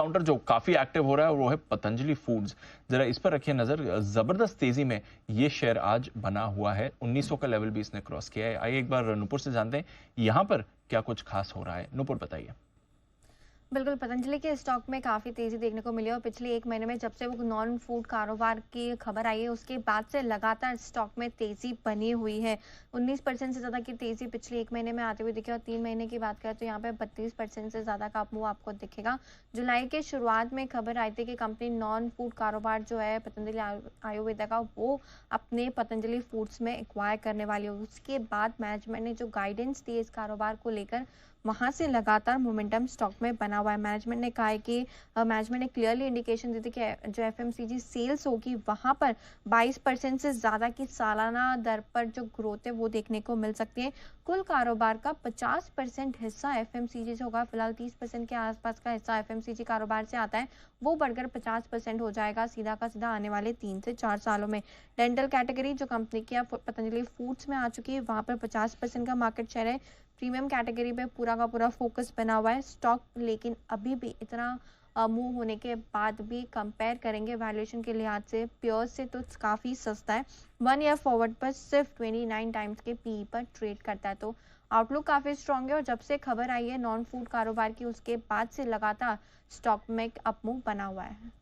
Counter जो काफी active हो रहा है वो है पतंजलि फूड्स। जरा इस पर रखिए नजर। जबरदस्त तेजी में ये शेयर आज बना हुआ है, 1900 का लेवल भी इसने क्रॉस किया है। आइए एक बार नुपुर से जानते हैं यहाँ पर क्या कुछ खास हो रहा है। नुपुर बताइए। बिल्कुल, पतंजलि के स्टॉक में काफ़ी तेज़ी देखने को मिली है और पिछले 1 महीने में जब से वो नॉन फूड कारोबार की खबर आई है, उसके बाद से लगातार स्टॉक में तेज़ी बनी हुई है। 19% से ज़्यादा की तेज़ी पिछले 1 महीने में आते हुए दिखी और 3 महीने की बात करें तो यहाँ पे 32% से ज़्यादा का मूव आपको दिखेगा। जुलाई के शुरुआत में खबर आई थी कि कंपनी नॉन फूड कारोबार जो है पतंजलि आयुर्वेदा का, वो अपने पतंजलि फूड्स में एक्वायर करने वाली है। उसके बाद मैनेजमेंट ने जो गाइडेंस दी है इस कारोबार को लेकर, वहाँ से लगातार मोमेंटम स्टॉक में बना हुआ है। मैनेजमेंट ने कहा है कि मैनेजमेंट ने क्लियरली इंडिकेशन दी थी कि जो एफएमसीजी सेल्स होगी वहाँ पर 22% से ज़्यादा की सालाना दर पर जो ग्रोथ है वो देखने को मिल सकती है। कुल कारोबार का 50% हिस्सा एफएमसीजी से होगा। फिलहाल 30% के आसपास का हिस्सा एफएमसीजी कारोबार से आता है, वो बढ़कर 50% हो जाएगा सीधा का सीधा आने वाले 3 से 4 सालों में। डेंटल कैटेगरी जो कंपनी की पतंजलि फूड्स में आ चुकी है, वहाँ पर 50% का मार्केट शेयर है। प्रीमियम कैटेगरी पे पूरा का पूरा फोकस बना हुआ है स्टॉक, लेकिन अभी भी इतना मूव होने के बाद भी कंपेयर करेंगे वैल्यूएशन के लिहाज से पियर्स से तो काफ़ी सस्ता है। 1 ईयर फॉरवर्ड पर सिर्फ 29 टाइम्स के पीई पर ट्रेड करता है, तो आउटलुक काफ़ी स्ट्रांग है और जब से खबर आई है नॉन फूड कारोबार की, उसके बाद से लगातार स्टॉक में अप मूव बना हुआ है।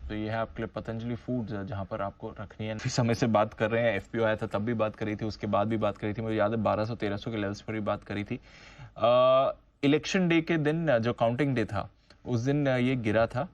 तो ये है आपके लिए पतंजलि फूड्स, जहां पर आपको रखनी है। काफी समय से बात कर रहे हैं, एफपीओ आया था तब भी बात करी थी, उसके बाद भी बात करी थी, मुझे याद है 1200-1300 के लेवल्स पर भी बात करी थी। इलेक्शन डे के दिन जो काउंटिंग डे था उस दिन ये गिरा था,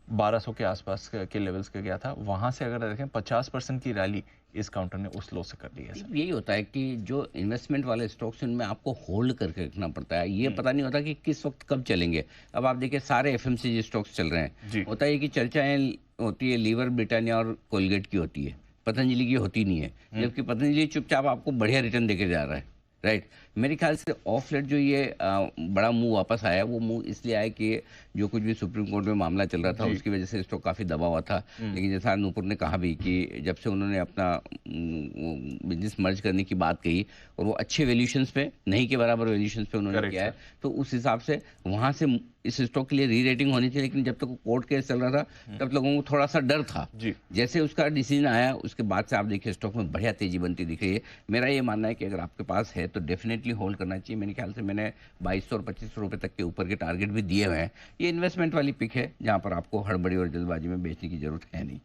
1200 के आसपास के लेवल्स का गया था। वहां से अगर देखें 50% की रैली इस काउंटर ने उस लो से कर ली है सर। यही होता है कि जो इन्वेस्टमेंट वाले स्टॉक्स उनमें आपको होल्ड करके रखना पड़ता है। ये पता नहीं होता कि किस वक्त कब चलेंगे। अब आप देखिए सारे एफएमसीजी स्टॉक्स चल रहे हैं। जी। होता है कि चर्चाएं होती है लीवर, ब्रिटानिया और कोलगेट की होती है, पतंजलि की होती नहीं है। जबकि पतंजलि चुपचाप आपको बढ़िया रिटर्न देके जा रहा है। राइट। मेरे ख्याल से ऑफ लेट जो ये बड़ा मूव वापस आया, वो मूव इसलिए आया कि जो कुछ भी सुप्रीम कोर्ट में मामला चल रहा था उसकी वजह से स्टॉक काफ़ी दबा हुआ था। लेकिन जैसा नूपुर ने कहा भी कि जब से उन्होंने अपना बिजनेस मर्ज करने की बात कही और वो अच्छे वैल्यूशंस पे, नहीं के बराबर वैल्यूशंस पे उन्होंने किया है, तो उस हिसाब से वहाँ से इस स्टॉक के लिए री रेटिंग होनी चाहिए। लेकिन जब तक कोर्ट केस चल रहा था तब लोगों को थोड़ा सा डर था। जैसे उसका डिसीजन आया उसके बाद से आप देखिए स्टॉक में बढ़िया तेजी बनती दिख रही है। मेरा ये मानना है कि अगर आपके पास है तो डेफिनेटली होल्ड करना चाहिए। मेरे ख्याल से मैंने 2200 और 2500 रुपए तक के ऊपर के टारगेट भी दिए हुए हैं। ये इन्वेस्टमेंट वाली पिक है जहाँ पर आपको हड़बड़ी और जल्दबाजी में बेचने की जरूरत है नहीं।